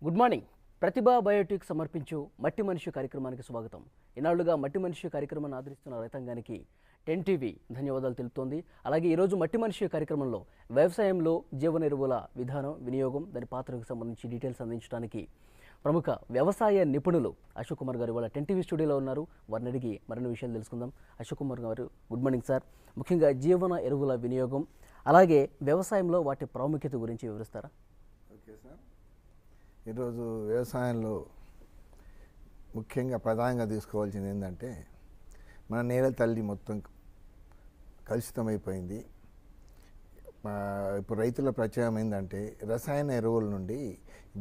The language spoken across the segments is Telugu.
Good morning. ప్రతిభా బయోటిక్ సమర్పించు మట్టి మనిషి కార్యక్రమానికి స్వాగతం. ఇన్నాళ్లుగా మట్టి మనిషి కార్యక్రమాన్ని ఆదరిస్తున్న రైతాంగానికి 10 టీవీ ధన్యవాదాలు తెలుపుతోంది. అలాగే ఈరోజు మట్టి మనిషి కార్యక్రమంలో వ్యవసాయంలో జీవన ఎరువుల విధానం, వినియోగం, దాని పాత్రకు సంబంధించి డీటెయిల్స్ అందించడానికి ప్రముఖ వ్యవసాయ నిపుణులు అశోక్ కుమార్ గారు ఇవాళ 10 టీవీ స్టూడియోలో ఉన్నారు. వారిని అడిగి మరిన్ని విషయాలు తెలుసుకుందాం. అశోక్ కుమార్ గారు, గుడ్ మార్నింగ్ సార్. ముఖ్యంగా జీవన ఎరువుల వినియోగం, అలాగే వ్యవసాయంలో వాటి ప్రాముఖ్యత గురించి వివరిస్తారా? Okay sir. ఈరోజు వ్యవసాయంలో ముఖ్యంగా ప్రధానంగా తీసుకోవాల్సింది ఏంటంటే, మన నేల తల్లి మొత్తం కలుషితమైపోయింది. ఇప్పుడు రైతుల ప్రచారం ఏంటంటే రసాయన ఎరువుల నుండి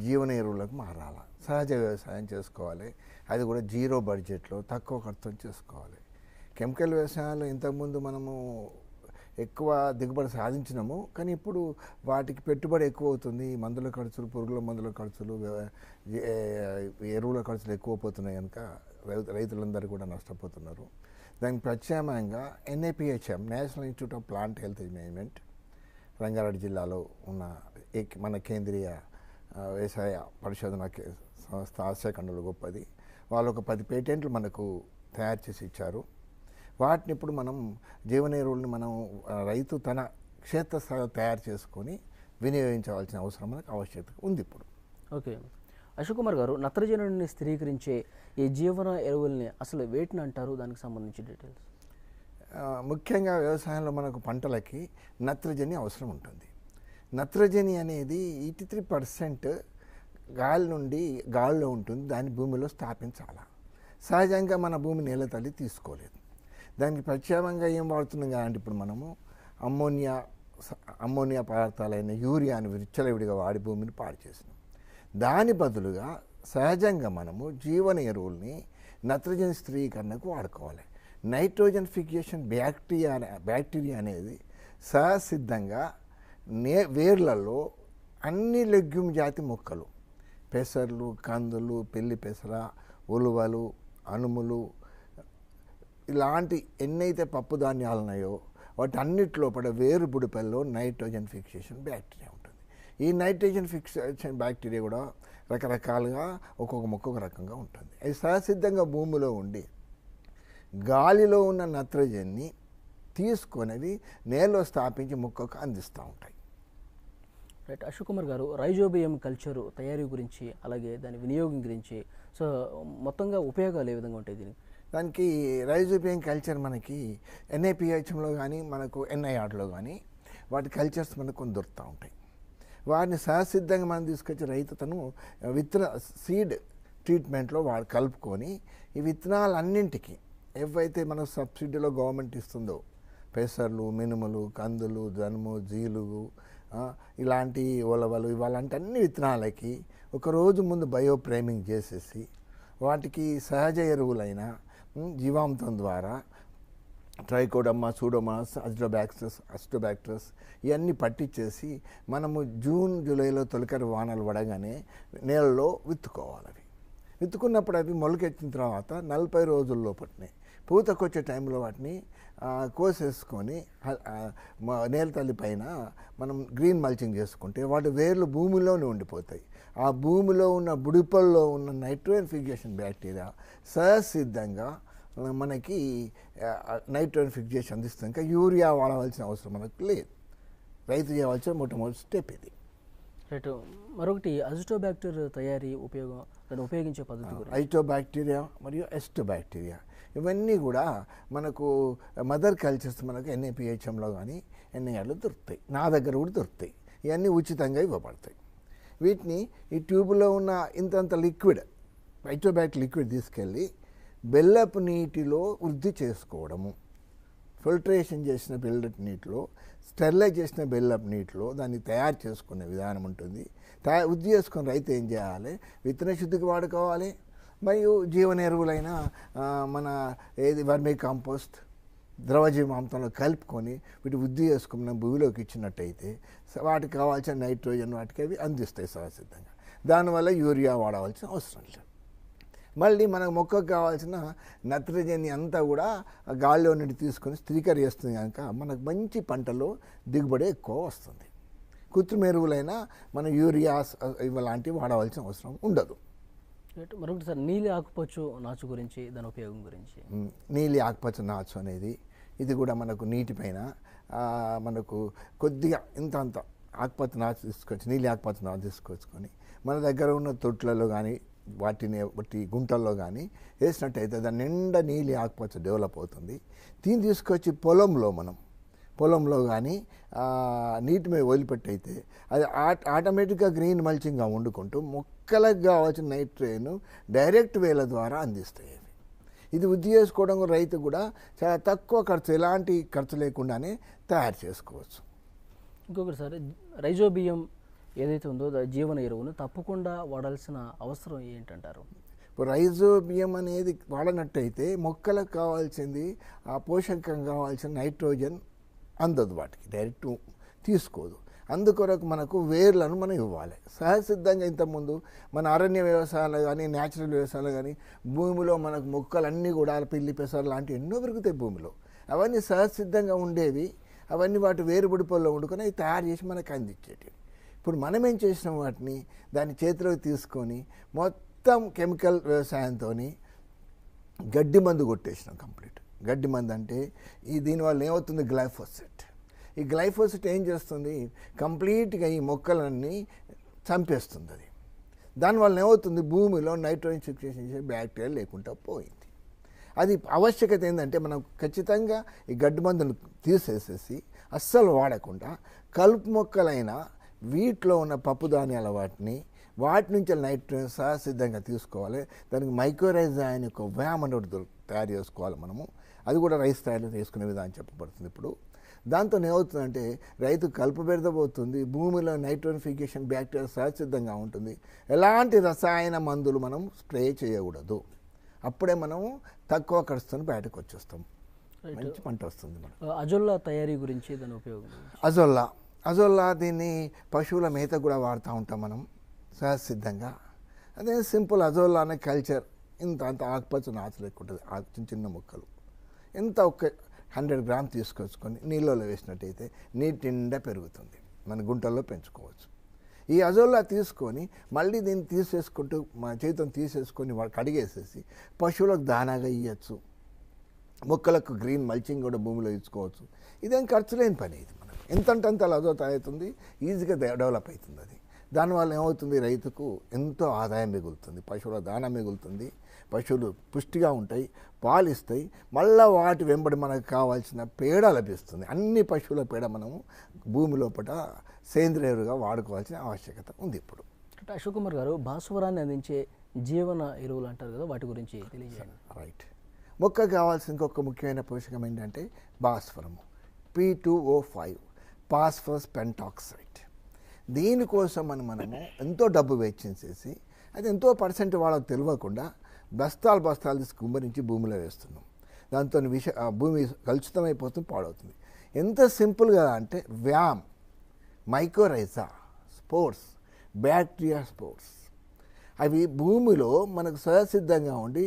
జీవన ఎరువులకు మారాలి, సహజ వ్యవసాయం చేసుకోవాలి, అది కూడా జీరో బడ్జెట్లో తక్కువ ఖర్చుతో చేసుకోవాలి. కెమికల్ వ్యవసాయంలో ఇంతకుముందు మనము ఎక్కువ దిగుబడి సాధించినాము, కానీ ఇప్పుడు వాటికి పెట్టుబడి ఎక్కువ అవుతుంది. మందుల ఖర్చులు, పురుగుల మందుల ఖర్చులు, ఎరువుల ఖర్చులు ఎక్కువ పోతున్నాయి కనుక రైతులందరూ కూడా నష్టపోతున్నారు. దానికి ప్రత్యామ్నాయంగా NIPHM, national institute of plant health management, Rangareddy జిల్లాలో ఉన్న మన కేంద్రీయ వ్యవసాయ పరిశోధన సంస్థ, ఆశయఖండంలో గొప్పది. వాళ్ళు ఒక 10 పేటెంట్లు మనకు తయారు చేసి ఇచ్చారు. వాటిని ఇప్పుడు మనం జీవన ఎరువులను మనం రైతు తన క్షేత్రస్థాయిలో తయారు చేసుకొని వినియోగించవలసిన అవసరం మనకు ఆవశ్యకత ఉంది ఇప్పుడు. ఓకే అశోక్ కుమార్ గారు, నత్రజనిని స్థిరీకరించే ఈ జీవన ఎరువుల్ని అసలు వేటిని అంటారు, దానికి సంబంధించి డీటెయిల్స్? ముఖ్యంగా వ్యవసాయంలో మనకు పంటలకి నత్రజని అవసరం ఉంటుంది. నత్రజని అనేది 83% గాలిలో ఉంటుంది, దాన్ని భూమిలో స్థాపించాలి. సహజంగా మన భూమి నేల తల్లి తీసుకోలేదు. దానికి ప్రత్యామ్నాయంగా ఏం వాడుతున్నాం అంటే ఇప్పుడు మనము అమ్మోనియా పదార్థాలైన యూరియాని విచ్చలవిడిగా వాడి భూమిని పాడు చేసినాం. దాని బదులుగా సహజంగా మనము జీవన ఎరువుల్ని నత్రజని స్థిరీకరణకు వాడుకోవాలి. నైట్రోజన్ ఫిక్సేషన్ బ్యాక్టీరియా అనేది సహసిద్ధంగా వేర్లలో అన్ని లెగ్యూమ్ జాతి మొక్కలు, పెసర్లు, కందులు, పెళ్లి పెసర, ఉలువలు, అనుములు, ఇలాంటి ఎన్నైతే పప్పు ధాన్యాలు ఉన్నాయో వాటి అన్నిటిలోపల వేరు బుడిపల్లో నైట్రోజన్ ఫిక్సేషన్ బ్యాక్టీరియా ఉంటుంది. ఈ నైట్రోజన్ ఫిక్సేషన్ బ్యాక్టీరియా కూడా రకరకాలుగా ఒక్కొక్క మొక్క ఒక రకంగా ఉంటుంది. అది సహసిద్ధంగా భూమిలో ఉండి గాలిలో ఉన్న నత్రజన్ని తీసుకొనేవి నేలలో స్థాపించి మొక్కకు అందిస్తూ ఉంటాయి. రైట్. అశోక్ కుమార్ గారు, రైజోబియం కల్చర్ తయారీ గురించి, అలాగే దాని వినియోగం గురించి, సో మొత్తంగా ఉపయోగాలు ఏ విధంగా ఉంటాయి దీనికి? దానికి రైజోబియం కల్చర్ మనకి NIPHMలో కానీ మనకు NIRలో కానీ వాటి కల్చర్స్ మనకు కొన్ని దొరుకుతూ ఉంటాయి. వాటిని సహసిద్ధంగా మనం తీసుకొచ్చి రైతు తను సీడ్ ట్రీట్మెంట్లో వాడు కలుపుకొని ఈ విత్తనాలన్నింటికి ఏవైతే మన సబ్సిడీలో గవర్నమెంట్ ఇస్తుందో, పెసర్లు, మినుములు, కందులు, జనుము, జీలుగు, ఇలాంటి ఉలవలు, ఇవాళంటే అన్ని విత్తనాలకి ఒకరోజు ముందు బయోప్రైమింగ్ చేసేసి వాటికి సహజ ఎరువులైన జీవామృతం ద్వారా ట్రైకోడర్మా, సూడోమోనాస్, అజిటోబ్యాక్టరస్ ఇవన్నీ పట్టించేసి మనము జూన్, జూలైలో తొలకరి వానలు పడగానే నేలలో విత్తుకోవాలి. విత్తుకున్నప్పుడు అవి మొలకెత్తిన తర్వాత 40 రోజుల లోపటినే పూతకొచ్చే టైంలో వాటిని కోసేసుకొని నేల తల్లి పైన మనం గ్రీన్ మల్చింగ్ చేసుకుంటే వాటి వేర్లు భూమిలోనే ఉండిపోతాయి. ఆ భూమిలో ఉన్న బుడిపల్లో ఉన్న నైట్రోజన్ ఫిక్సేషన్ బ్యాక్టీరియా సహసిద్ధంగా మనకి నైట్రోజన్ ఫిక్సేషన్ అందిస్తుంది. ఇంకా యూరియా వాడవలసిన అవసరం మనకు లేదు. రైతు చేయవలసిన మొట్టమొదటి స్టెప్ ఇది. రైట్. మరొకటి అజిటోబ్యాక్టర్ తయారీ ఉపయోగం, దాన్ని ఉపయోగించే పద్ధతి. అజిటోబ్యాక్టీరియా మరియు ఎస్టోబ్యాక్టీరియా ఇవన్నీ కూడా మనకు మదర్ కల్చర్స్ మనకు NIPHMలో కానీ NIRలో దొరుకుతాయి. నా దగ్గర కూడా దొరుకుతాయి. ఇవన్నీ ఉచితంగా ఇవ్వబడతాయి. వీటిని ఈ ట్యూబ్లో ఉన్న ఇంతంత లిక్విడ్, అజిటోబ్యాక్టర్ లిక్విడ్ తీసుకెళ్ళి బెల్లపు నీటిలో వృద్ధి చేసుకోవడము, ఫిల్టరేషన్ చేసిన బెల్లపు నీటిలో, స్టెరిలైజ్ చేసిన బెల్లపు నీటిలో దాన్ని తయారు చేసుకునే విధానం ఉంటుంది. వృద్ధి చేసుకుని రైతు ఏం చేయాలి, విత్తన శుద్ధికి వాడుకోవాలి, మరియు జీవన ఎరువులైన మన వర్మీ కాంపోస్ట్, ద్రవజీవామృతంలో కలుపుకొని వీటి వృద్ధి చేసుకున్న భూమిలోకి ఇచ్చినట్టయితే వాటికి కావాల్సిన నైట్రోజన్ వాటికి అవి అందిస్తాయి సహసిద్ధంగా. దానివల్ల యూరియా వాడవలసిన అవసరం లేదు. మళ్ళీ మనకు మొక్కకు కావాల్సిన నత్రజని అంతా కూడా గాలిలో నుండి తీసుకొని స్థిరీకరిస్తుంది కనుక మనకు మంచి పంటలో దిగుబడి ఎక్కువ వస్తుంది. కృత్రిమ ఎరువులైనా మనం యూరియాస్ ఇలాంటివి వాడవలసిన అవసరం ఉండదు. మరొకటి సార్, నీలి ఆకుపచ్చు నాచు గురించి, దాని ఉపయోగం గురించి. నీలి ఆకుపచ్చ నాచు అనేది ఇది కూడా మనకు నీటిపైన మనకు కొద్దిగా ఇంత ఆకుపచ్చ నాచు తీసుకొచ్చి నీలి ఆకుపచ్చ నాచు తీసుకొచ్చుకొని మన దగ్గర ఉన్న తొట్లలో కానీ వాటి గుంటల్లో కానీ వేసినట్టయితే దాని నిండా నీలి ఆకుపచ్చ డెవలప్ అవుతుంది. దీన్ని తీసుకొచ్చి పొలంలో కానీ నీటి మీద వదిలిపెట్టయితే అది ఆటోమేటిక్గా గ్రీన్ మల్చింగ్గా వండుకుంటూ మొక్కలకు కావాల్సిన నైట్రేట్ను డైరెక్ట్ వేల ద్వారా అందిస్తాయి. ఇది వృద్ధి చేసుకోవడం రైతు కూడా చాలా తక్కువ ఖర్చు, ఎలాంటి ఖర్చు లేకుండానే తయారు చేసుకోవచ్చు. ఇంకొకటి సార్, రైజోబియం ఏదైతే ఉందో జీవన ఎరువును తప్పకుండా వాడాల్సిన అవసరం ఏంటంటారు? ఇప్పుడు రైజోబియం అనేది వాడినట్టయితే మొక్కలకు కావాల్సింది ఆ పోషకం కావాల్సిన నైట్రోజన్ అందదు, వాటికి డైరెక్ట్ తీసుకోదు. అందుకొరకు మనకు వేర్లను మనం ఇవ్వాలి. సహజసిద్ధంగా ఇంతకుముందు మన అరణ్య వ్యవసాయాలు కానీ న్యాచురల్ వ్యవసాయాలు కానీ భూమిలో మనకు మొక్కలన్నీ కూడా పిల్లి పెసరు లాంటివి ఎన్నో పెరుగుతాయి భూమిలో. అవన్నీ సహజసిద్ధంగా ఉండేవి. అవన్నీ వాటి వేరుబడిపోల్లో వండుకొని అవి తయారు చేసి మనకు అందించేటివి. ఇప్పుడు మనం ఏం చేసినాం, వాటిని దాన్ని చేతిలోకి తీసుకొని మొత్తం కెమికల్ వ్యవసాయంతో గడ్డి మందు కొట్టేసినాం కంప్లీట్. గడ్డి మందు అంటే దీనివల్ల ఏమవుతుంది, గ్లైఫోసేట్. ఈ గ్లైఫోసేట్ ఏం చేస్తుంది, కంప్లీట్గా ఈ మొక్కలన్నీ చంపేస్తుంది. అది దానివల్ల ఏమవుతుంది, భూమిలో నైట్రోజన్ ఫిక్సేషన్ చేసే బ్యాక్టీరియా లేకుండా పోయింది. అది ఆవశ్యకత ఏంటంటే మనం ఖచ్చితంగా ఈ గడ్డి మందును తీసేసేసి అస్సలు వాడకుండా కలుపు మొక్కలైన వీటిలో ఉన్న పప్పు ధాన్యాల వాటి నుంచి నైట్రోజన్ సహసిద్ధంగా తీసుకోవాలి. దానికి మైక్రోరైజా అనే ఒక వ్యామ్ అనేది తయారు చేసుకోవాలి మనము. అది కూడా రైస్ తయారు చేసుకునే విధానం చెప్పబడుతుంది. ఇప్పుడు దాంతో ఏమవుతుందంటే రైతు కలుపు బెడదపోతుంది, భూమిలో నైట్రోఫికేషన్ బ్యాక్టీరియా సహసిద్ధంగా ఉంటుంది. ఎలాంటి రసాయన మందులు మనం స్ప్రే చేయకూడదు. అప్పుడే మనము తక్కువ ఖర్చుతో బయటకు వచ్చేస్తాం, మంచి పంట వస్తుంది. మనం అజొల్లా తయారీ గురించి, దాని ఉపయోగం. అజొల్లా దీన్ని పశువుల మేత కూడా వాడుతూ ఉంటాం మనం సహసిద్ధంగా. అదే సింపుల్ అజొల్లా అనే కల్చర్ అంత ఆకుపచ్చ నాచు లేకుంటుంది. చిన్న మొక్కలు ఎంత ఒక 100 గ్రామ్స్ తీసుకొచ్చుకొని నీళ్ళలో వేసినట్టయితే నీటి నిండా పెరుగుతుంది, మన గుంటల్లో పెంచుకోవచ్చు. ఈ అజొల్లా తీసుకొని మళ్ళీ దీన్ని తీసేసుకుంటూ మన చేతిని తీసేసుకొని కడిగేసేసి పశువులకు దానాగా ఇవ్వచ్చు. మొక్కలకు గ్రీన్ మల్చింగ్ కూడా భూమిలో ఇచ్చుకోవచ్చు. ఇదేం ఖర్చు లేని పని. ఇది మనం ఎంతంటే అజొల్లా అవుతుంది, ఈజీగా డెవలప్ అవుతుంది. అది దానివల్ల ఏమవుతుంది, రైతుకు ఎంతో ఆదాయం మిగులుతుంది, పశువుల దానా మిగులుతుంది, పశువులు పుష్టిగా ఉంటాయి, పాలు ఇస్తాయి. మళ్ళీ వాటి వెంబడి మనకు కావాల్సిన పేడ లభిస్తుంది. అన్ని పశువుల పేడ మనము భూమి లోపల సేంద్రియ ఎరువుగా వాడుకోవాల్సిన ఆవశ్యకత ఉంది. ఇప్పుడు అశోక్ కుమార్ గారు, భాస్వరాన్ని అందించే జీవన ఎరువులు అంటారు కదా, వాటి గురించి తెలియజేయండి. రైట్. మొక్కకు కావాల్సిన ఇంకొక ముఖ్యమైన పోషకం ఏంటంటే భాస్వరము, P2O5, ఫాస్ఫరస్ పెంటాక్సైడ్. దీనికోసం మనము ఎంతో డబ్బు వెచ్చించేసి అది ఎంతో పర్సెంట్ వాళ్ళకు తెలియకుండా బస్తాలు తీసి గుమ్మరించి భూమిలో వేస్తున్నాం. దాంతో భూమి కలుషితమైపోతుంది, పాడవుతుంది. ఎంత సింపుల్గా అంటే వ్యామ్, మైక్రోరైజా స్పోర్స్, బ్యాక్టీరియా స్పోర్స్ అవి భూమిలో మనకు సహసిద్ధంగా ఉండి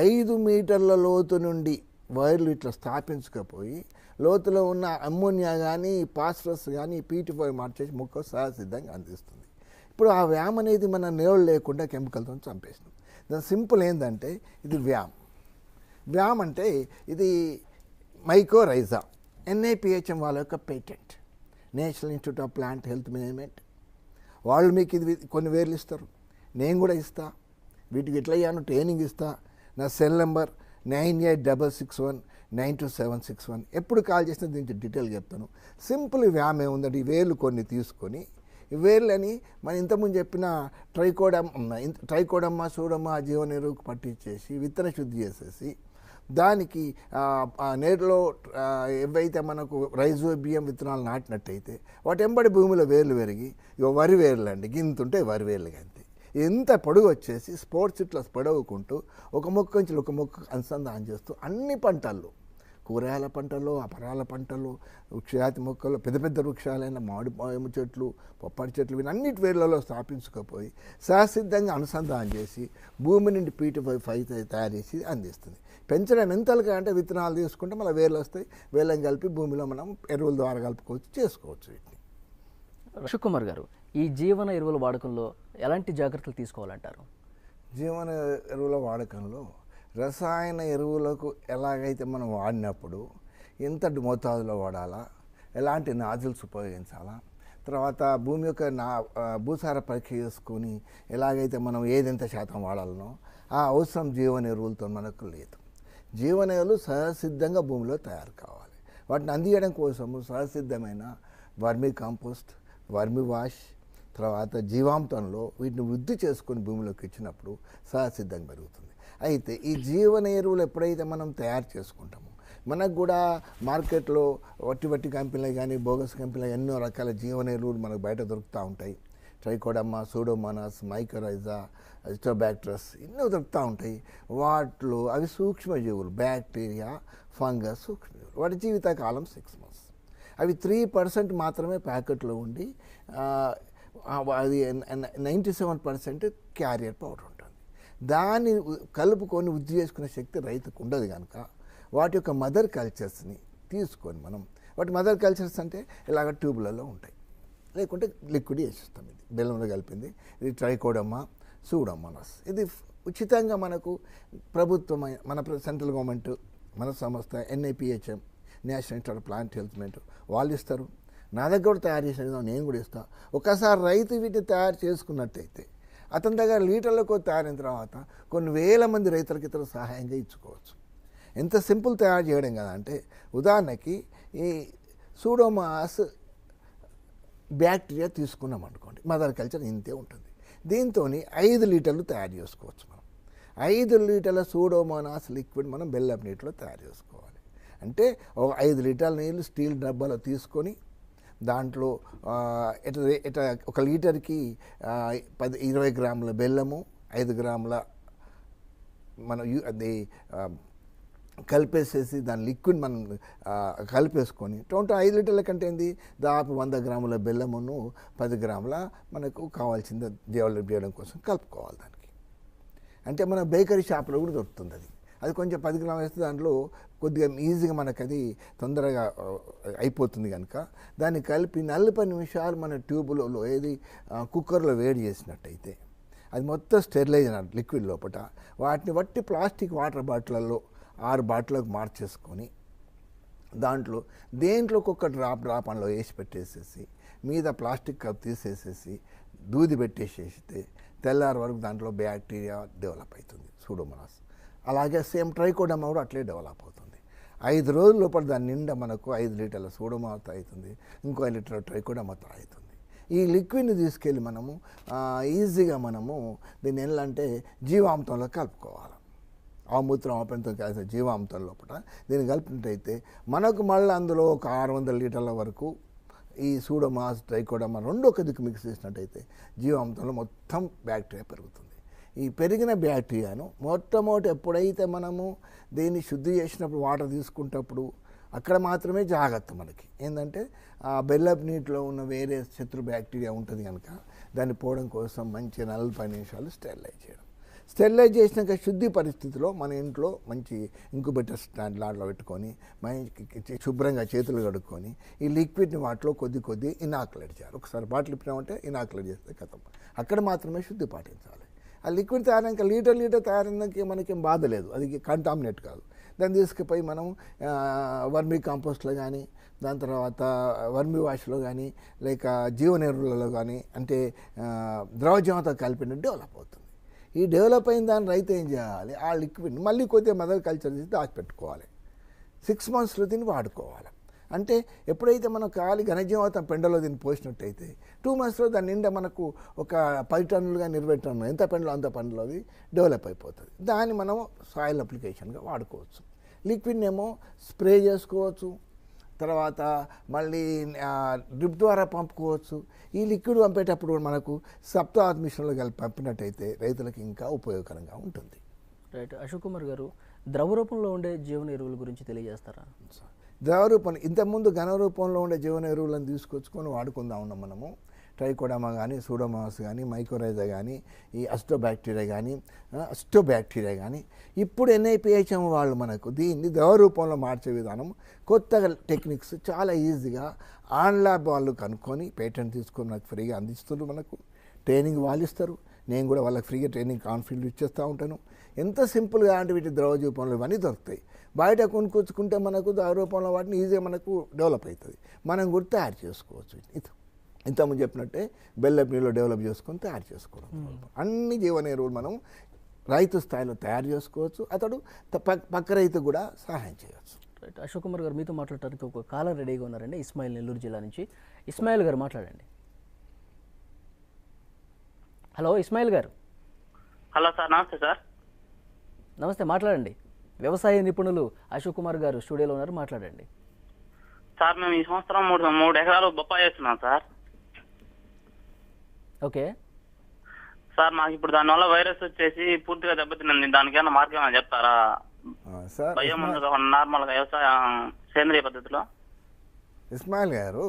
5 మీటర్ల లోతు నుండి వైర్లు ఇట్లా స్థాపించకపోయి లోతులో ఉన్న అమ్మోనియా కానీ ఫాస్ఫరస్ కానీ P2O5 మార్చేసి మొక్క సహసిద్ధంగా అందిస్తుంది. ఇప్పుడు ఆ వ్యామ్ అనేది మన నేలు లేకుండా కెమికల్తో చంపేసినాం. దాని సింపుల్ ఏంటంటే ఇది వ్యామ్ అంటే ఇది మైక్రోరైజా, NIPHM వాళ్ళ యొక్క patent, national institute of plant health management. వాళ్ళు మీకు ఇది కొన్ని వేర్లు ఇస్తారు, నేను కూడా ఇస్తా. వీటికి ఎట్లా అయ్యాను ట్రైనింగ్ ఇస్తా. నా సెల్ నెంబర్ 9866192761. ఎప్పుడు కాల్ చేసినా దీనికి డీటెయిల్గా చెప్తాను. సింపుల్ వ్యామ్ ఏముందంటే ఈ వేర్లు కొన్ని తీసుకొని ఈ వేర్లని మనం ఇంతకుముందు చెప్పిన ట్రైకోడమ్మా సూడమ్మా జీవన ఎరువుకు పట్టించేసి విత్తన శుద్ధి చేసేసి దానికి నేరులో ఏవైతే మనకు రైజోబియం విత్తనాలు నాటినట్టయితే వాటి ఎంబడి భూమిలో వేర్లు పెరిగి వరి వేర్లు అండి గింతుంటే వరి వేర్లు అంతే ఎంత పొడుగు వచ్చేసి స్పోర్ట్స్ ఇట్లా పొడవుకుంటూ ఒక మొక్క నుంచి ఒక మొక్క అనుసంధానం చేస్తూ అన్ని పంటల్లో, కూరగాయల పంటలు, అపరాల పంటలు, వృక్షాతి మొక్కలు, పెద్ద పెద్ద వృక్షాలైన మామిడి చెట్లు, పప్పడి చెట్లు వీటన్నిటి వేర్లలో స్థాపించకపోయి సహసిద్ధంగా అనుసంధానం చేసి భూమి నుండి P2O5 తయారు చేసి అందిస్తుంది. పెంచడం ఎంతలుగా అంటే విత్తనాలు తీసుకుంటే మళ్ళీ వేర్లు వస్తాయి, వేర్లను కలిపి భూమిలో మనం ఎరువుల ద్వారా కలుపుకోవచ్చు, చేసుకోవచ్చు. వీటిని అశోక్ కుమార్ గారు, ఈ జీవన ఎరువుల వాడకంలో ఎలాంటి జాగ్రత్తలు తీసుకోవాలంటారు? జీవన ఎరువుల వాడకంలో రసాయన ఎరువులకు ఎలాగైతే మనం వాడినప్పుడు ఎంత మోతాదులో వాడాలా, ఎలాంటి నాజిల్స్ ఉపయోగించాలా, తర్వాత భూమి యొక్క భూసార పరీక్ష చేసుకొని ఎలాగైతే మనం ఏదెంత శాతం వాడాలనో ఆ అవసరం జీవన ఎరువులతో మనకు లేదు. జీవన ఎరువులు సహజసిద్ధంగా భూమిలో తయారు కావాలి. వాటిని అందించడం కోసము సహజసిద్ధమైన వర్మీ కాంపోస్ట్, వర్మీ వాష్, తర్వాత జీవామృతంలో వీటిని వృద్ధి చేసుకొని భూమిలోకి ఇచ్చినప్పుడు సహజసిద్ధంగా పెరుగుతుంది. అయితే ఈ జీవన ఎరువులు ఎప్పుడైతే మనం తయారు చేసుకుంటామో మనకు కూడా మార్కెట్లో వట్టి కంపెనీలు కానీ బోగస్ కంపెనీలు ఎన్నో రకాల జీవన ఎరువులు మనకు బయట దొరుకుతూ ఉంటాయి. ట్రైకోడర్మా, సూడోమోనాస్, మైకోరైజా, అజిటోబ్యాక్టరస్ ఎన్నో దొరుకుతూ ఉంటాయి. వాటిలో అవి సూక్ష్మజీవులు, బ్యాక్టీరియా, ఫంగస్ సూక్ష్మజీవులు. వాటి జీవితకాలం 6 months. అవి 3% మాత్రమే ప్యాకెట్లో ఉండి అది 97% క్యారియర్ పౌడర్ ఉంటుంది. దాన్ని కలుపుకొని వృద్ధి చేసుకునే శక్తి రైతుకు ఉండదు కనుక వాటి యొక్క మదర్ కల్చర్స్ని తీసుకొని మనం వాటి మదర్ కల్చర్స్ అంటే ఇలాగ ట్యూబ్లలో ఉంటాయి, లేకుంటే లిక్విడ్ వేసిస్తాం. ఇది బెల్లంలో కలిపింది. ఇది ట్రైకోడర్మా, సూడోమోనాస్. ఇది ఉచితంగా మనకు ప్రభుత్వమైన మన సెంట్రల్ గవర్నమెంట్, మన సంస్థ NIPHM, national institute of plant health వాళ్ళు ఇస్తారు. నా దగ్గర కూడా తయారు చేసిన నేను కూడా ఇస్తాను. ఒకసారి రైతు వీటిని తయారు చేసుకున్నట్టయితే అతని దగ్గర లీటర్లకు తయారైన తర్వాత కొన్ని వేల మంది రైతులకి ఇతర సహాయంగా ఇచ్చుకోవచ్చు. ఎంత సింపుల్ తయారు చేయడం కదా అంటే, ఉదాహరణకి ఈ సూడోమోనాస్ బ్యాక్టీరియా తీసుకున్నాం అనుకోండి, మదర్ కల్చర్ ఇంతే ఉంటుంది. దీంతో 5 లీటర్లు తయారు చేసుకోవచ్చు. మనం 5 లీటర్ల సూడోమోనాస్ లిక్విడ్ మనం బెల్లపు నీటిలో తయారు చేసుకోవాలి. అంటే 5 లీటర్ల నీళ్ళు స్టీల్ డబ్బాలో తీసుకొని దాంట్లో ఇట్లా 1 లీటర్కి 20 గ్రాముల బెల్లము, 5 గ్రాముల మనం అది కలిపేసేసి దాని లిక్విడ్ మనం కలిపేసుకొని టోటల్ 5 లీటర్ల కంటే ఏంది దాదాపు 100 గ్రాముల బెల్లమును 10 గ్రాముల మనకు కావాల్సింది డెవలప్ చేయడం కోసం కలుపుకోవాలి. దానికి అంటే మన బేకరీ షాప్లో కూడా దొరుకుతుంది. అది కొంచెం 10 గ్రాములు వేస్తే దాంట్లో కొద్దిగా ఈజీగా మనకు అది తొందరగా అయిపోతుంది కనుక దాన్ని కలిపి 40 నిమిషాలు మన ట్యూబ్లో ఏది కుక్కర్లో వేడి చేసినట్టయితే అది మొత్తం స్టెరిలైజ్ అయిన లిక్విడ్ లోపల వాటిని వట్టి ప్లాస్టిక్ వాటర్ బాటిళ్ళల్లో 6 బాటిల్లోకి మార్చేసుకొని దాంట్లో దేంట్లోకి ఒక డ్రాప్ అందులో వేసి పెట్టేసేసి మీద ప్లాస్టిక్ కప్ తీసేసేసి దూది పెట్టేసేస్తే తెల్లారి వరకు దాంట్లో బ్యాక్టీరియా డెవలప్ అవుతుంది, సూడోమోనాస్. అలాగే సేమ్ ట్రైకోడర్మా కూడా అట్లే డెవలప్ అవుతుంది. 5 రోజుల లోపల దాని నిండా మనకు 5 లీటర్ల సూడోమోనాస్ అవుతుంది, ఇంకో 5 లీటర్ల ట్రైకోడర్మా అవుతుంది. ఈ లిక్విడ్ని తీసుకెళ్ళి మనము ఈజీగా మనము దీన్ని ఎలా అంటే జీవామృతంలో కలుపుకోవాలి. ఆమూత్రం ఆపంతో కలిసి జీవామృతం లోపల దీన్ని కలిపినట్టయితే మనకు మళ్ళీ అందులో ఒక 600 లీటర్ల వరకు ఈ సూడోమోనాస్, ట్రైకోడర్మా రెండు ఒక దిక్కు మిక్స్ చేసినట్టయితే జీవామృతంలో మొత్తం బ్యాక్టీరియా పెరుగుతుంది. ఈ పెరిగిన బ్యాక్టీరియాను మొట్టమొదటి ఎప్పుడైతే మనము దీన్ని శుద్ధి చేసినప్పుడు వాటర్ తీసుకుంటప్పుడు అక్కడ మాత్రమే జాగ్రత్త. మనకి ఏంటంటే ఆ బెల్లపు నీటిలో ఉన్న వేరే శత్రు బ్యాక్టీరియా ఉంటుంది కనుక దాన్ని పోవడం కోసం మంచి 40 నిమిషాలు స్టెరిలైజ్ చేయడం. స్టెరిలైజ్ చేసినాక శుద్ధి పరిస్థితిలో మన ఇంట్లో మంచి ఇంక్యుబేటర్ స్టాండ్ లాట్లో పెట్టుకొని మంచి శుభ్రంగా చేతులు కడుక్కొని ఈ లిక్విడ్ని వాటిలో కొద్ది ఇనాకులేట్ చేయాలి. ఒకసారి బాటిల్ ఇప్పినామంటే ఇనాకులేట్ చేస్తే కథం. అక్కడ మాత్రమే శుద్ధి పాటించాలి. ఆ లిక్విడ్ తయారైనాక లీటర్ తయారైనాక మనకేం బాధ లేదు, అది కంటామినేట్ కాదు. దాన్ని తీసుకుపోయి మనం వర్మీ కాంపోస్ట్లో కానీ, దాని తర్వాత వర్మీ వాష్లో కానీ, లేక జీవన ఎరువులలో కానీ, అంటే ద్రవజీవంతో కలిపిన డెవలప్ అవుతుంది. ఈ డెవలప్ అయిన దాన్ని రైతు ఏం చేయాలి, ఆ లిక్విడ్ మళ్ళీ కొద్దిగా మదర్ కల్చర్ చేసి దాచిపెట్టుకోవాలి. 6 monthsలో దీన్ని వాడుకోవాలి. అంటే ఎప్పుడైతే మనం ఖాళీ ఘనజీవామృతం పెండలో దీన్ని పోసినట్టయితే 2 monthsలో దాని నిండా మనకు ఒక 10 టన్నులుగా 20 టన్నులు ఎంత పెండలో అంత పెండలో అది డెవలప్ అయిపోతుంది. దాన్ని మనం సాయిల్ అప్లికేషన్గా వాడుకోవచ్చు. లిక్విడ్ని ఏమో స్ప్రే చేసుకోవచ్చు, తర్వాత మళ్ళీ డ్రిప్ ద్వారా పంపుకోవచ్చు. ఈ లిక్విడ్ పంపేటప్పుడు మనకు సప్తాహ మిషన్లో కలిపి పంపినట్టయితే రైతులకు ఇంకా ఉపయోగకరంగా ఉంటుంది. రైట్. అశోక్ కుమార్ గారు, ద్రవ రూపంలో ఉండే జీవన ఎరువుల గురించి తెలియజేస్తారా? ద్రవ రూపం ఇంతకుముందు ఘన రూపంలో ఉండే జీవన ఎరువులను తీసుకొచ్చుకొని వాడుకుందాం ఉన్నాం మనము. ట్రైకోడర్మా కానీ, సూడోమోనాస్ కానీ, మైకోరైజా కానీ, ఈ అస్టోబ్యాక్టీరియా కానీ. ఇప్పుడు NIPHM వాళ్ళు మనకు దీన్ని ద్రవ రూపంలో మార్చే విధానం, కొత్తగా టెక్నిక్స్ చాలా ఈజీగా ల్యాబ్ వాళ్ళు కనుక్కొని పేటెంట్ తీసుకొని నాకు ఫ్రీగా అందిస్తున్నారు. మనకు ట్రైనింగ్ వాళ్ళు ఇస్తారు, నేను కూడా వాళ్ళకి ఫ్రీగా ట్రైనింగ్ కాన్ఫిడెంట్ ఇచ్చేస్తూ ఉంటాను. ఎంత సింపుల్గా అంటే వీటి ద్రవ రూపంలో ఇవన్నీ దొరుకుతాయి. బయట కొనుక్కొచ్చుకుంటే మనకు ద్రవ రూపంలో వాటిని ఈజీగా మనకు డెవలప్ అవుతుంది, మనం కూడా తయారు చేసుకోవచ్చు. ఇంతకుముందు చెప్పినట్టే బెల్లం నీళ్ళు డెవలప్ చేసుకొని తయారు చేసుకోవడం. అన్ని జీవన ఎరువులు మనం రైతు స్థాయిలో తయారు చేసుకోవచ్చు, అతడు పక్క రైతు కూడా సహాయం చేయవచ్చు. రైట్. అశోక్ కుమార్ గారు, మీతో మాట్లాడటానికి ఒక కాలర్ రెడీగా ఉన్నారండి. ఇస్మాయిల్, నెల్లూరు జిల్లా నుంచి. ఇస్మాయిల్ గారు మాట్లాడండి. హలో ఇస్మాయిల్ గారు. హలో సార్, నమస్తే సార్. నమస్తే, మాట్లాడండి. వ్యవసాయ నిపుణులు అశోక్ కుమార్ గారు స్టూడియోలో ఉన్నారు, మాట్లాడండి. సార్ మేము ఈ సంవత్సరం 3 ఎకరాలు బొప్పాయి వేస్తున్నాం సార్. ఓకే సార్, మాకు ఇప్పుడు దానివల్ల వైరస్ వచ్చేసి పూర్తిగా దెబ్బతిన్నది. దానికి ఏమైనా మార్గం ఏమైనా చెప్తారా? సార్ భయం ముందుగా నార్మల్గా వ్యవసాయం సేంద్రియ పద్ధతిలో. ఇస్మాయిల్ గారు,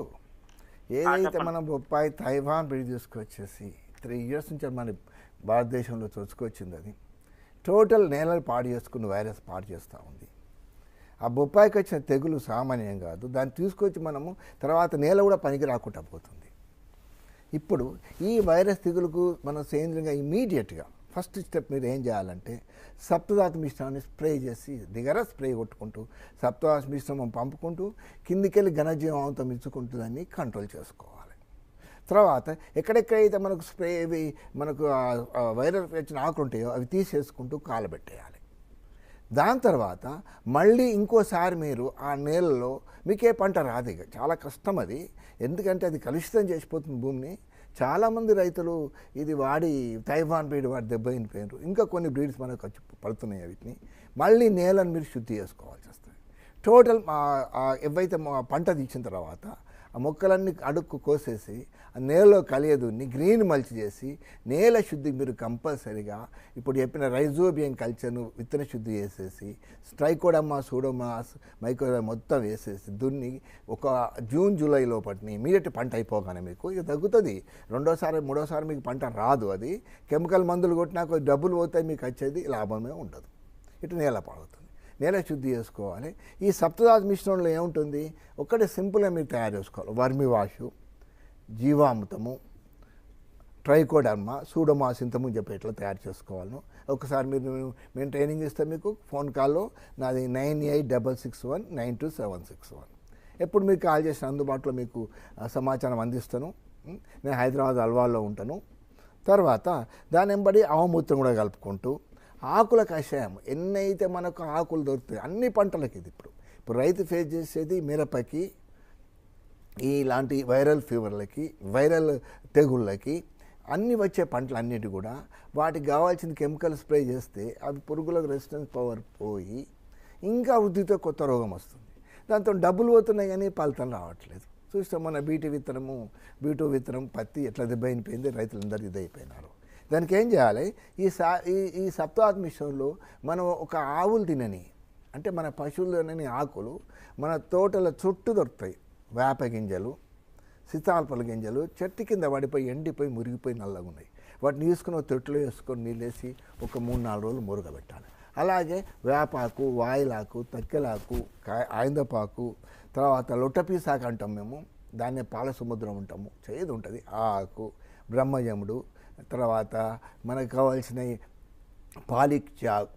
ఏదైతే మనం బొప్పాయి తైవాన్ బ్రీడ్ తీసుకొచ్చేసి 3 years నుంచి మన భారతదేశంలో చొచ్చుకొచ్చింది, అది టోటల్ నేలలు పాడు చేసుకుని వైరస్ పాడు చేస్తూ ఉంది. ఆ బొప్పాయికి వచ్చిన తెగులు సామాన్యం కాదు, దాన్ని తీసుకొచ్చి మనము తర్వాత నేల కూడా పనికి రాకుండా పోతుంది. ఇప్పుడు ఈ వైరస్ తెగులుకు మనం సేంద్రియంగా ఇమీడియట్గా ఫస్ట్ స్టెప్ మీరు ఏం చేయాలంటే సప్తధాతు మిశ్రమాన్ని స్ప్రే చేసి దిగర స్ప్రే కొట్టుకుంటూ సప్తధాతు మిశ్రమం పంపుకుంటూ కిందికెళ్ళి ఘనజీవాంతం ఇచ్చుకుంటూ దాన్ని కంట్రోల్ చేసుకోవాలి. తర్వాత ఎక్కడెక్కడైతే మనకు స్ప్రే మనకు వైరస్ వచ్చిన ఆకులు ఉంటాయో అవి తీసేసుకుంటూ కాలబెట్టేయాలి. దాని తర్వాత మళ్ళీ ఇంకోసారి మీరు ఆ నేలలో మీకే పంట రాదు, ఇక చాలా కష్టం అది, ఎందుకంటే అది కలుషితం చేసిపోతుంది భూమిని. చాలామంది రైతులు ఇది వాడి తైవాన్ బ్రీడ్ వాడి దెబ్బతినిపోయినారు. ఇంకా కొన్ని బ్రీడ్స్ మనకు వచ్చి పడుతున్నాయి, వీటిని మళ్ళీ నేలను మీరు శుద్ధి చేసుకోవాల్సి వస్తుంది. టోటల్ ఎవైతే పంట తీసిన తర్వాత ఆ మొక్కలన్నీ అడుక్కు కోసేసి ఆ నేలలో కలియదున్ని గ్రీన్ మల్చి చేసి నేల శుద్ధికి మీరు కంపల్సరీగా ఇప్పుడు చెప్పిన రైజోబియం కల్చర్ను విత్తన శుద్ధి చేసేసి ట్రైకోడర్మా, సూడోమోనాస్, మైకోరైజా మొత్తం వేసేసి దున్ని ఒక జూన్ జూలై లోపటిని ఇమీడియట్ పంట అయిపోగానే మీకు ఇక తగ్గుతుంది. రెండోసారి మూడోసారి మీకు పంట రాదు. అది కెమికల్ మందులు కొట్టినా కొద్ది డబ్బులు పోతాయి, మీకు వచ్చేది లాభమే ఉండదు. ఇటు నేల పాడుతుంది. నేల శుద్ధి చేసుకోవాలి. ఈ సప్తధాతు మిశ్రమంలో ఏముంటుంది, ఒక్కటే సింపుల్గా మీరు తయారు చేసుకోవాలి. వర్మి వాషు, జీవామృతము, ట్రైకోడర్మా, సూడోమోనాస్ ఇంతకుముందు చెప్పి ఎట్లా తయారు చేసుకోవాలను ఒకసారి మేము ట్రైనింగ్ ఇస్తే మీకు ఫోన్ కాల్లో నాది 9866192761. ఎప్పుడు మీరు కాల్ చేసిన అందుబాటులో మీకు సమాచారం అందిస్తాను. నేను హైదరాబాద్ అల్వాల్లో ఉంటాను. తర్వాత దాని వెంబడి ఆవమూత్రం కూడా కలుపుకుంటూ ఆకుల కషాయం ఎన్నైతే మనకు ఆకులు దొరుకుతాయి అన్ని పంటలకి ఇది. ఇప్పుడు రైతు ఫేస్ చేసేది మిరపకి, ఇలాంటి వైరల్ ఫీవర్లకి, వైరల్ తెగుళ్ళకి, అన్నీ వచ్చే పంటలన్నిటి కూడా వాటికి కావాల్సిన కెమికల్ స్ప్రే చేస్తే అవి పురుగులకు రెసిస్టెన్స్ పవర్ పోయి ఇంకా వృద్ధితో కొత్త రోగం వస్తుంది. దాంతో డబ్బులు పోతున్నాయి కానీ ఫలితం రావట్లేదు. చూస్తాం మన బీటీ విత్తనం పత్తి ఎట్లా దెబ్బైపోయింది, రైతులందరూ ఇదైపోయినారు. దానికి ఏం చేయాలి, ఈ సప్తధాతు మిశ్రమంలో మనం ఒక ఆవులు తినని అంటే మన పశువులు తినని ఆకులు మన తోటల చుట్టూ దొరుకుతాయి. వేప గింజలు, సీతాఫల గింజలు చెట్టు కింద పడిపోయి ఎండిపోయి మురిగిపోయి నల్లగా ఉన్నాయి. వాటిని తీసుకుని ఒక తొట్టులో వేసుకొని నీళ్ళేసి ఒక 3-4 రోజులు మురగబెట్టాలి. అలాగే వేపాకు, వాయిలాకు, తక్కెలాకు, ఆయిందపాకు, తర్వాత లొట్టపీసాకు అంటాం మేము, దాన్నే పాల సముద్రం ఉంటాము, చేదు ఉంటుంది ఆ ఆకు, బ్రహ్మయముడు, తర్వాత మనకు కావాల్సిన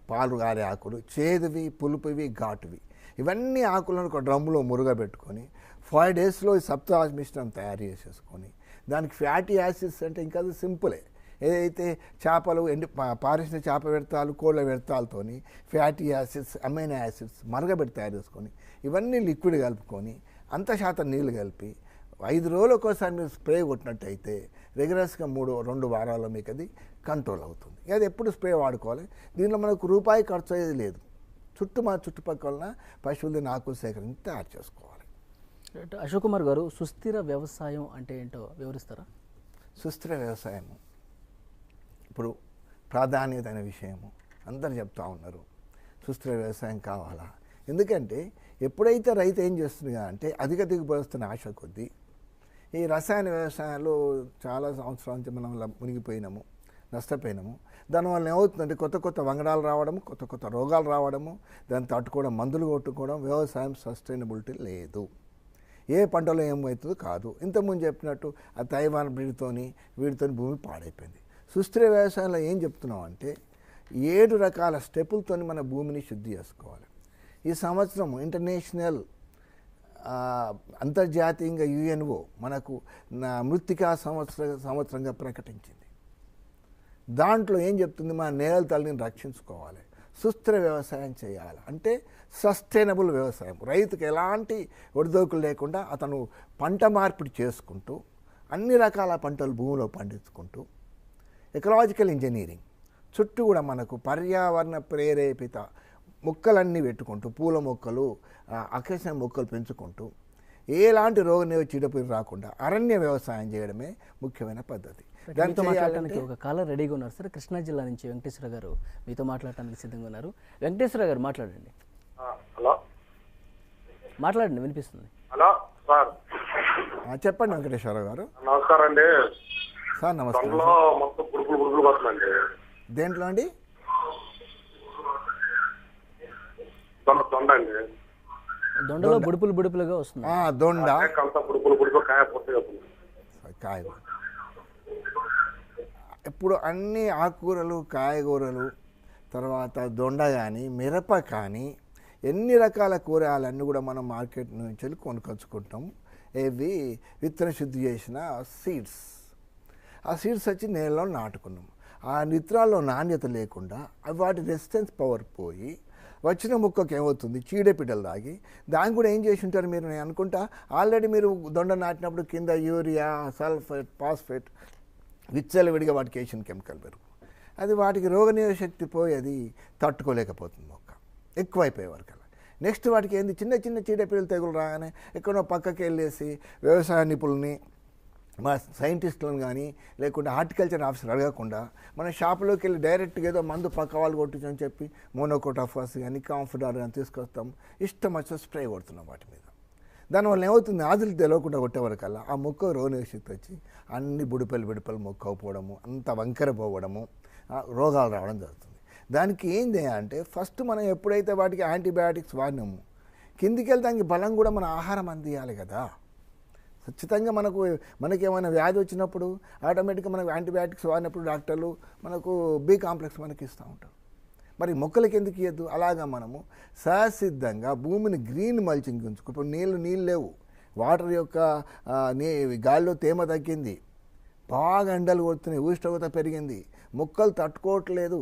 పాలు గారే ఆకులు, చేదువి, పులుపువి, ఘాటువి, ఇవన్నీ ఆకులను ఒక డ్రమ్ములో మురుగబెట్టుకొని 5 daysలో ఈ సప్తధాతు మిశ్రమం తయారు చేసేసుకొని దానికి ఫ్యాటీ యాసిడ్స్ అంటే ఇంకా అది సింపులే. ఏదైతే చేపలు పారేసిన చేప వ్యర్థాలు, కోళ్ళ వ్యర్థాలతోని ఫ్యాటీ యాసిడ్స్, అమైనో యాసిడ్స్ మరగబెట్టి తయారు చేసుకొని ఇవన్నీ లిక్విడ్ కలుపుకొని అంత శాతం నీళ్ళు కలిపి 5 రోజులు ఒక్కోసారి మీరు స్ప్రే కొట్టినట్టయితే రెగ్యులర్స్గా 2 వారాల్లో మీకు అది కంట్రోల్ అవుతుంది. అది ఎప్పుడు స్ప్రే వాడుకోవాలి. దీనిలో మనకు రూపాయి ఖర్చు అయ్యేది లేదు. చుట్టుపక్కల పశువులని ఆకులు సేకరించి తయారు చేసుకోవాలి. అశోక్ కుమార్ గారు, సుస్థిర వ్యవసాయం అంటే ఏంటో వివరిస్తారా? సుస్థిర వ్యవసాయము ఇప్పుడు ప్రాధాన్యత అనే విషయము అందరు చెప్తా ఉన్నారు. సుస్థిర వ్యవసాయం కావాలా? ఎందుకంటే ఎప్పుడైతే రైతు ఏం చేస్తుంది అంటే అధిక దిగుబడి వస్తున్న ఆశ కొద్దీ ఈ రసాయన వ్యవసాయంలో చాలా సంవత్సరాల నుంచి మనం మునిగిపోయినాము, నష్టపోయినాము. దానివల్ల ఏమవుతుందంటే కొత్త కొత్త వంగడాలు రావడము, కొత్త కొత్త రోగాలు రావడము, దాన్ని తట్టుకోవడం, మందులు కొట్టుకోవడం, వ్యవసాయం సస్టైనబిలిటీ లేదు. ఏ పంటలో ఏమవుతుందో కాదు. ఇంతకుముందు చెప్పినట్టు ఆ తైవాన్ వీటితోని భూమి పాడైపోయింది. సుస్థిర వ్యవసాయంలో ఏం చెప్తున్నాం అంటే 7 రకాల స్టెప్పులతో మన భూమిని శుద్ధి చేసుకోవాలి. ఈ సంవత్సరం ఇంటర్నేషనల్ అంతర్జాతీయంగా యుఎన్ఓ మనకు మృత్తికా సంవత్సరంగా ప్రకటించింది. దాంట్లో ఏం చెప్తుంది, మన నేల తల్లిని రక్షించుకోవాలి, సుస్థిర వ్యవసాయం చేయాలి. అంటే సస్టైనబుల్ వ్యవసాయం, రైతుకు ఎలాంటి ఒడిదోకులు లేకుండా అతను పంట మార్పిడి చేసుకుంటూ అన్ని రకాల పంటలు భూమిలో పండించుకుంటూ, ఎకలాజికల్ ఇంజనీరింగ్ చుట్టూ కూడా మనకు పర్యావరణ ప్రేరేపిత మొక్కలన్నీ పెట్టుకుంటూ, పూల మొక్కలు, అకేషన్ మొక్కలు పెంచుకుంటూ ఎలాంటి రోగనిరోధక చీడపీడలు రాకుండా అరణ్య వ్యవసాయం చేయడమే ముఖ్యమైన పద్ధతి. మీతో మాట్లాడడానికి ఒక కాలర్ రెడీగా ఉన్నారు సార్. కృష్ణా జిల్లా నుంచి వెంకటేశ్వర గారు మీతో మాట్లాడటానికి సిద్ధంగా ఉన్నారు. వెంకటేశ్వర గారు మాట్లాడండి. హలో, మాట్లాడండి, వినిపిస్తుంది. Hello sir. చెప్పండి వెంకటేశ్వర గారు. నమస్కారం అండి సార్. నమస్కారం. తొండలో మొత్తం పురుగులు వస్తుందండి. దేంట్లో అండి? దొండ అండి. దొండలో బుడుపులుగా వస్తుంది. దొండ అంతా పురుగులు కాయ పూర్తిగా కాయ. ఇప్పుడు అన్ని ఆకుకూరలు, కాయగూరలు, తర్వాత దొండ కానీ, మిరప కానీ, ఎన్ని రకాల కూరగాయలన్నీ కూడా మనం మార్కెట్ నుంచి వెళ్ళి కొనుక్కొచ్చుకుంటాం. ఇవి విత్తన శుద్ధి చేసిన సీడ్స్. ఆ సీడ్స్ వచ్చి నేలలో నాటుకున్నాం. ఆ విత్తనాల్లో నాణ్యత లేకుండా వాటి రెసిస్టెన్స్ పవర్ పోయి వచ్చిన మొక్కకి ఏమవుతుంది, చీడపీడలు తాగి దాన్ని కూడా ఏం చేసి ఉంటారు మీరు, నేను అనుకుంటా ఆల్రెడీ మీరు దొండ నాటినప్పుడు కింద యూరియా, సల్ఫేట్, ఫాస్ఫేట్ విచ్చలవిడిగా వాటికి వేసిన కెమికల్ పెరుగు, అది వాటికి రోగనిరోధక శక్తి పోయి అది తట్టుకోలేకపోతుంది మొక్క ఎక్కువైపోయే వరకు. నెక్స్ట్ వాటికి ఏంది, చిన్న చిన్న చీడపీడలు తెగులు రాగానే ఎక్కడో పక్కకి వెళ్ళేసి వ్యవసాయ నిపుణుల్ని, మా సైంటిస్టులను కానీ లేకుంటే హార్టికల్చర్ ఆఫీసర్ అడగకుండా మన షాపులోకి వెళ్ళి డైరెక్ట్గా ఏదో మందు పక్క వాళ్ళు కొట్టించని చెప్పి మోనోకోటాఫాస్ కానీ కాంఫిడార్ కానీ తీసుకొస్తాం, ఇష్టం వచ్చి స్ప్రే కొడుతున్నాం వాటి మీద. దానివల్ల ఏమవుతుంది, ఆదులు తెలియకుండా కొట్టేవరకల్లా ఆ మొక్క రోగనిరోధక శక్తి వచ్చి అన్ని బుడిపలు మొక్క పోవడము, అంత వంకర పోవడము, రోగాలు రావడం జరుగుతుంది. దానికి ఏం చేయాలంటే ఫస్ట్ మనం ఎప్పుడైతే వాటికి యాంటీబయాటిక్స్ వాడినాము, కిందికి వెళ్తానికి బలం కూడా మన ఆహారం అందియాలి కదా. ఖచ్చితంగా మనకేమైనా వ్యాధి వచ్చినప్పుడు ఆటోమేటిక్గా మనకు యాంటీబయాటిక్స్ వాడినప్పుడు డాక్టర్లు మనకు బి కాంప్లెక్స్ మనకి ఇస్తూ ఉంటారు. మరి మొక్కలకి ఎందుకు ఇవ్వద్దు? అలాగా మనము సహసిద్ధంగా భూమిని గ్రీన్ మల్చింగ్ ఉంచుకో. ఇప్పుడు నీళ్ళు లేవు, వాటర్ యొక్క గాలిలో తేమ తగ్గింది, బాగా ఎండలు కొడుతున్నాయి, ఉష్ణోగ్రత పెరిగింది, మొక్కలు తట్టుకోవట్లేదు,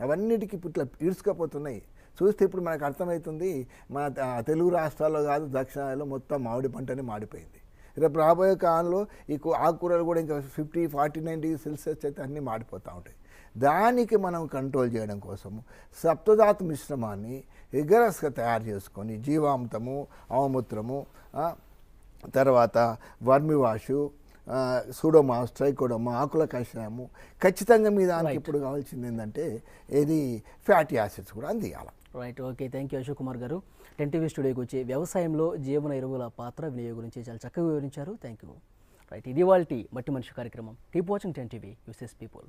అవన్నిటికీ ఇట్లా ఈడ్చుకపోతున్నాయి. చూస్తే ఇప్పుడు మనకు అర్థమవుతుంది, మన తెలుగు రాష్ట్రాల్లో కాదు దక్షిణాదిలో మొత్తం మామిడి పంటనే మాడిపోయింది. రేపు రాబోయే కాలంలో ఈ ఆకుకూరలు కూడా ఇంకా 50, 40, 90 డిగ్రీ సెల్సియస్ అయితే అన్నీ మాడిపోతూ ఉంటాయి. దానికి మనం కంట్రోల్ చేయడం కోసము సప్తధాతు మిశ్రమాన్ని ఎగరస్గా తయారు చేసుకొని జీవామృతము, అవమూత్రము, తర్వాత వర్మి వాషు, సూడోమాస్, ట్రైకోడోమా, ఆకుల కషాయము, ఖచ్చితంగా మీ దానికి ఇప్పుడు కావాల్సింది ఏంటంటే ఏది ఫ్యాటీ యాసిడ్స్ కూడా అందియాలి. Right, okay, thank you Ashok Kumar garu. 10TV స్టూడియోకి వచ్చి వ్యవసాయంలో జీవన ఎరువుల పాత్ర వినియోగం గురించి చాలా చక్కగా వివరించారు. Thank you. రైట్, ఇది వాళ్ళ మట్టి మనిషి కార్యక్రమం. Keep watching 10TV, uses people.